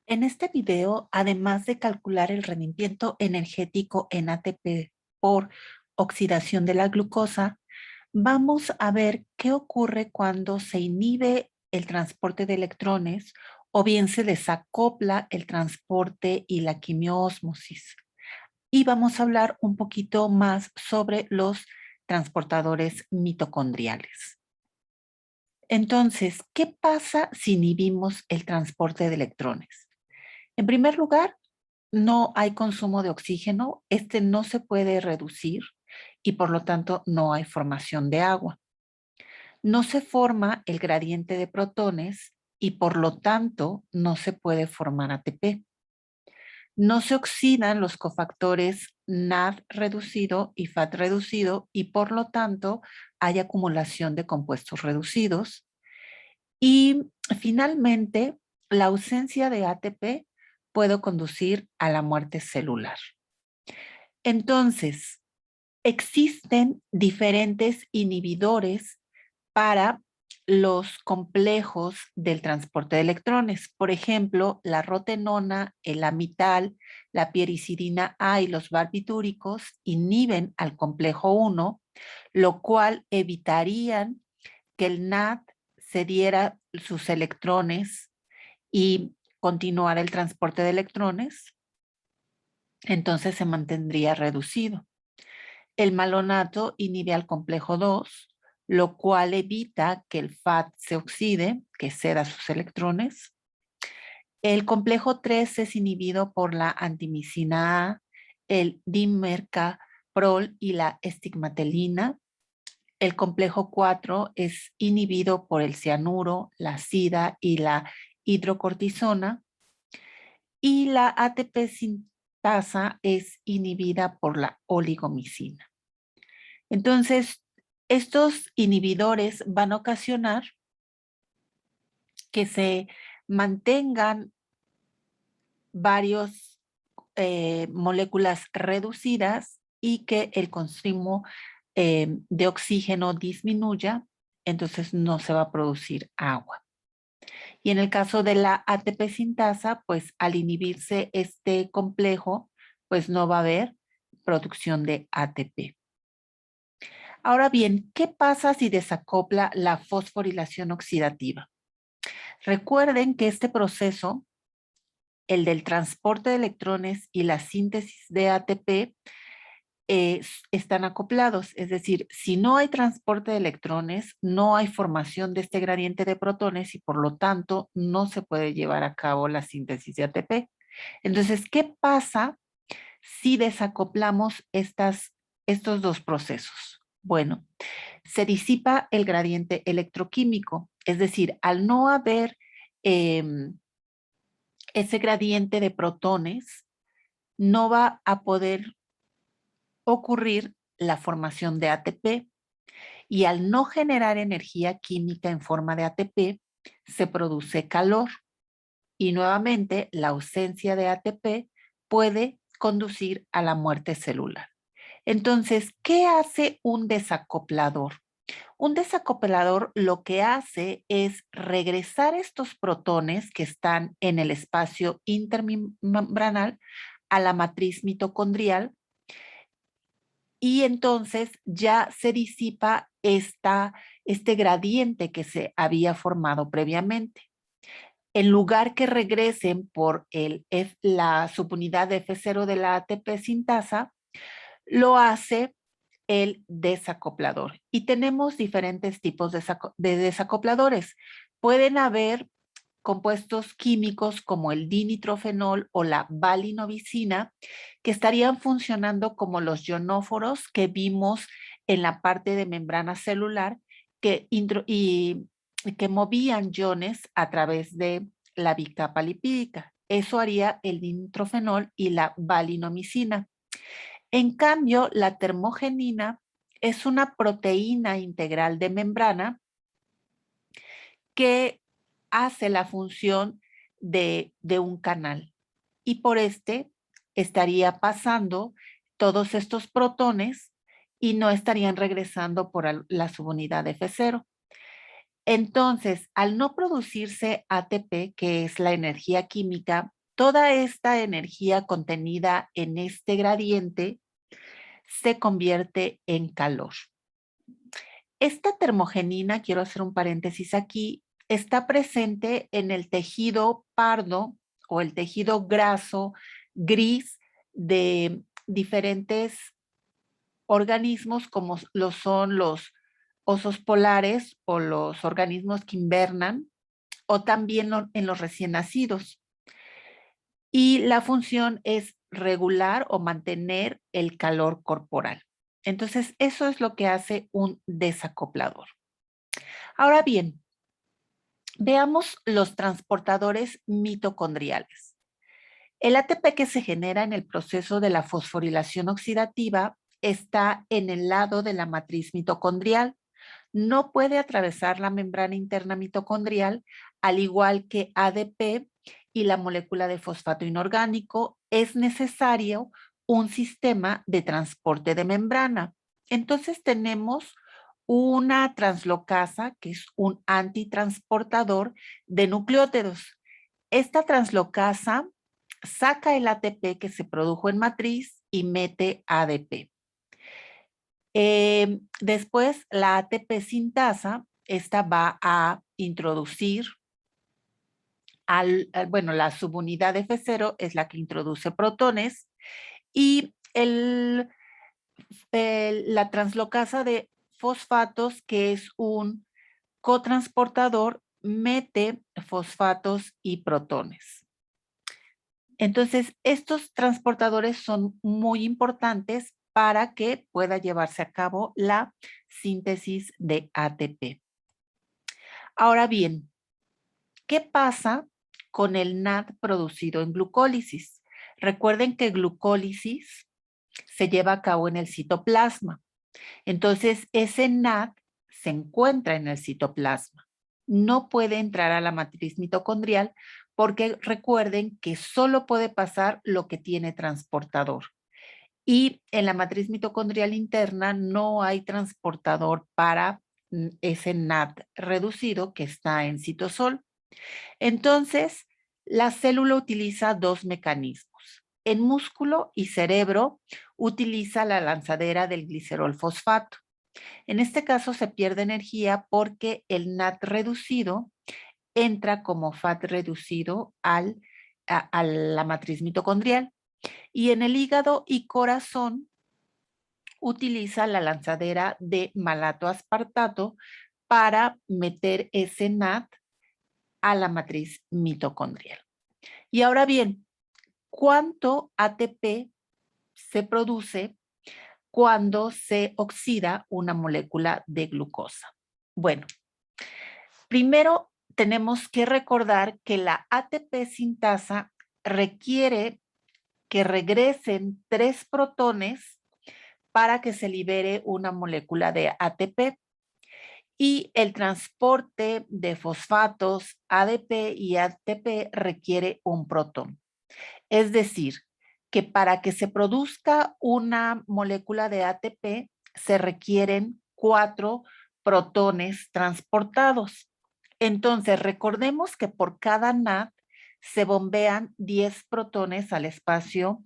En este video, además de calcular el rendimiento energético en ATP por oxidación de la glucosa, vamos a ver qué ocurre cuando se inhibe el transporte de electrones o bien se desacopla el transporte y la quimiosmosis. Y vamos a hablar un poquito más sobre los transportadores mitocondriales. Entonces, ¿qué pasa si inhibimos el transporte de electrones? En primer lugar, no hay consumo de oxígeno, este no se puede reducir y por lo tanto no hay formación de agua. No se forma el gradiente de protones y por lo tanto no se puede formar ATP. No se oxidan los cofactores NAD reducido y FAT reducido y por lo tanto hay acumulación de compuestos reducidos. Y finalmente, la ausencia de ATP puede conducir a la muerte celular. Entonces, existen diferentes inhibidores para los complejos del transporte de electrones. Por ejemplo, la rotenona, el amital, la piericidina A y los barbitúricos inhiben al complejo 1, lo cual evitarían que el NAD cediera sus electrones y continuara el transporte de electrones, entonces se mantendría reducido. El malonato inhibe al complejo 2, lo cual evita que el FAT se oxide, que ceda sus electrones. El complejo 3 es inhibido por la antimicina A, el dimercaprol y la estigmatelina. El complejo 4 es inhibido por el cianuro, la sida y la hidrocortisona. Y la ATP sintasa es inhibida por la oligomicina. Entonces, estos inhibidores van a ocasionar que se mantengan varios moléculas reducidas y que el consumo de oxígeno disminuya, entonces no se va a producir agua. Y en el caso de la ATP sintasa, pues al inhibirse este complejo, pues no va a haber producción de ATP. Ahora bien, ¿qué pasa si desacopla la fosforilación oxidativa? Recuerden que este proceso, el del transporte de electrones y la síntesis de ATP, están acoplados. Es decir, si no hay transporte de electrones, no hay formación de este gradiente de protones y por lo tanto no se puede llevar a cabo la síntesis de ATP. Entonces, ¿qué pasa si desacoplamos estos dos procesos? Bueno, se disipa el gradiente electroquímico, es decir, al no haber ese gradiente de protones, no va a poder ocurrir la formación de ATP y al no generar energía química en forma de ATP, se produce calor y nuevamente la ausencia de ATP puede conducir a la muerte celular. Entonces, ¿qué hace un desacoplador? Un desacoplador lo que hace es regresar estos protones que están en el espacio intermembranal a la matriz mitocondrial y entonces ya se disipa este gradiente que se había formado previamente. En lugar que regresen por la subunidad F0 de la ATP sintasa, lo hace el desacoplador. Y tenemos diferentes tipos de desacopladores. Pueden haber compuestos químicos como el dinitrofenol o la valinovicina que estarían funcionando como los ionóforos que vimos en la parte de membrana celular que movían iones a través de la bicapa lipídica. Eso haría el dinitrofenol y la valinomicina. En cambio, la termogenina es una proteína integral de membrana que hace la función de un canal y por este estaría pasando todos estos protones y no estarían regresando por la subunidad F0. Entonces, al no producirse ATP, que es la energía química toda esta energía contenida en este gradiente se convierte en calor. Esta termogenina, quiero hacer un paréntesis aquí, está presente en el tejido pardo o el tejido graso gris de diferentes organismos como lo son los osos polares o los organismos que invernan o también en los recién nacidos. Y la función es regular o mantener el calor corporal. Entonces, eso es lo que hace un desacoplador. Ahora bien, veamos los transportadores mitocondriales. El ATP que se genera en el proceso de la fosforilación oxidativa está en el lado de la matriz mitocondrial. No puede atravesar la membrana interna mitocondrial, al igual que ADP y la molécula de fosfato inorgánico. Es necesario un sistema de transporte de membrana. Entonces tenemos una translocasa, que es un antitransportador de nucleótidos. Esta translocasa saca el ATP que se produjo en matriz y mete ADP. Después, la ATP sintasa, esta va a introducir, bueno, la subunidad F0 es la que introduce protones y la translocasa de fosfatos, que es un cotransportador, mete fosfatos y protones. Entonces, estos transportadores son muy importantes para que pueda llevarse a cabo la síntesis de ATP. Ahora bien, ¿qué pasa con el NAD producido en glucólisis? Recuerden que glucólisis se lleva a cabo en el citoplasma. Entonces, ese NAD se encuentra en el citoplasma. No puede entrar a la matriz mitocondrial porque recuerden que solo puede pasar lo que tiene transportador. Y en la matriz mitocondrial interna no hay transportador para ese NAD reducido que está en citosol. Entonces, la célula utiliza dos mecanismos. En músculo y cerebro utiliza la lanzadera del glicerol fosfato. En este caso se pierde energía porque el NAT reducido entra como FAT reducido a la matriz mitocondrial. Y en el hígado y corazón utiliza la lanzadera de malato aspartato para meter ese NAT a la matriz mitocondrial. Y ahora bien, ¿cuánto ATP se produce cuando se oxida una molécula de glucosa? Bueno, primero tenemos que recordar que la ATP sintasa requiere que regresen 3 protones para que se libere una molécula de ATP. Y el transporte de fosfatos, ADP y ATP requiere un protón. Es decir, que para que se produzca una molécula de ATP se requieren 4 protones transportados. Entonces, recordemos que por cada NAD se bombean 10 protones al espacio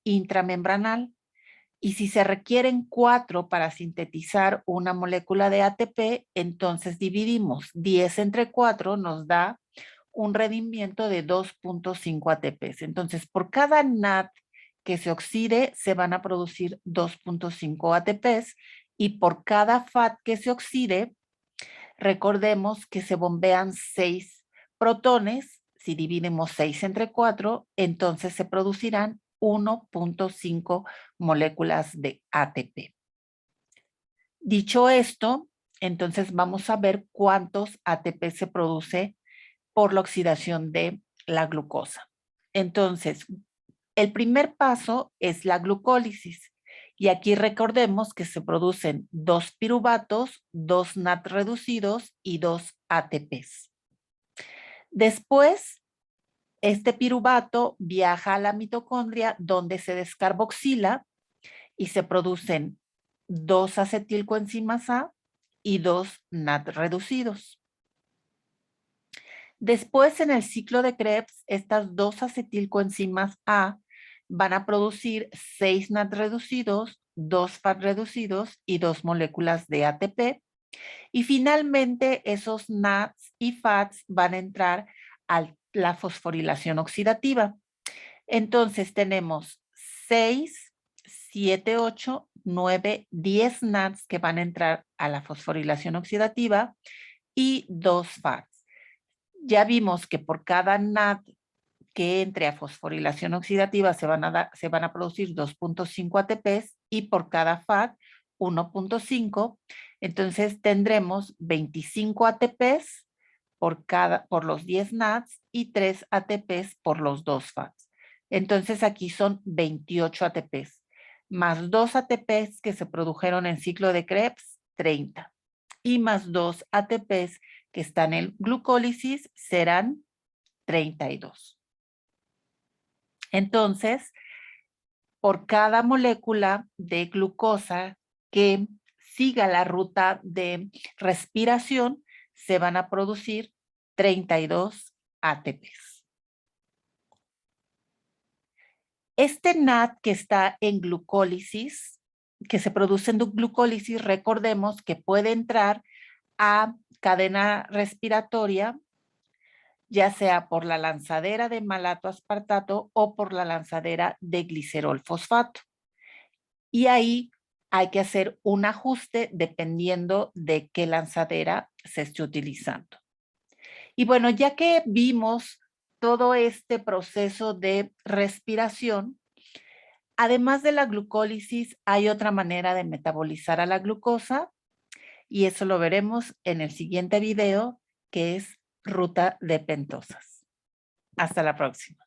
intramembranal. Y si se requieren 4 para sintetizar una molécula de ATP, entonces dividimos 10 entre 4, nos da un rendimiento de 2.5 ATPs. Entonces, por cada NAD que se oxide, se van a producir 2.5 ATPs y por cada FAT que se oxide, recordemos que se bombean 6 protones. Si dividimos 6 entre 4, entonces se producirán 1.5 moléculas de ATP. Dicho esto, entonces vamos a ver cuántos ATP se produce por la oxidación de la glucosa. Entonces, el primer paso es la glucólisis. Y aquí recordemos que se producen 2 piruvatos, 2 NAT reducidos y 2 ATPs. Después, este piruvato viaja a la mitocondria donde se descarboxila y se producen 2 acetilcoenzimas A y 2 NAT reducidos. Después, en el ciclo de Krebs, estas dos acetilcoenzimas A van a producir 6 NAD reducidos, 2 FAT reducidos y 2 moléculas de ATP. Y finalmente, esos NADs y FATs van a entrar a la fosforilación oxidativa. Entonces, tenemos 6, 7, 8, 9, 10 NADs que van a entrar a la fosforilación oxidativa y 2 FATs. Ya vimos que por cada NAD que entre a fosforilación oxidativa se van a producir 2.5 ATPs y por cada FAT 1.5. Entonces tendremos 25 ATPs por los 10 NADs y 3 ATPs por los 2 FATs. Entonces aquí son 28 ATPs, más 2 ATPs que se produjeron en ciclo de Krebs, 30. Y más 2 ATPs que están en glucólisis serán 32. Entonces, por cada molécula de glucosa que siga la ruta de respiración, se van a producir 32 ATPs. Este NAD que está en glucólisis, que se produce en glucólisis, recordemos que puede entrar a cadena respiratoria, ya sea por la lanzadera de malato aspartato o por la lanzadera de glicerol fosfato. Y ahí hay que hacer un ajuste dependiendo de qué lanzadera se esté utilizando. Y bueno, ya que vimos todo este proceso de respiración, además de la glucólisis, hay otra manera de metabolizar a la glucosa y eso lo veremos en el siguiente video, que es ruta de pentosas. Hasta la próxima.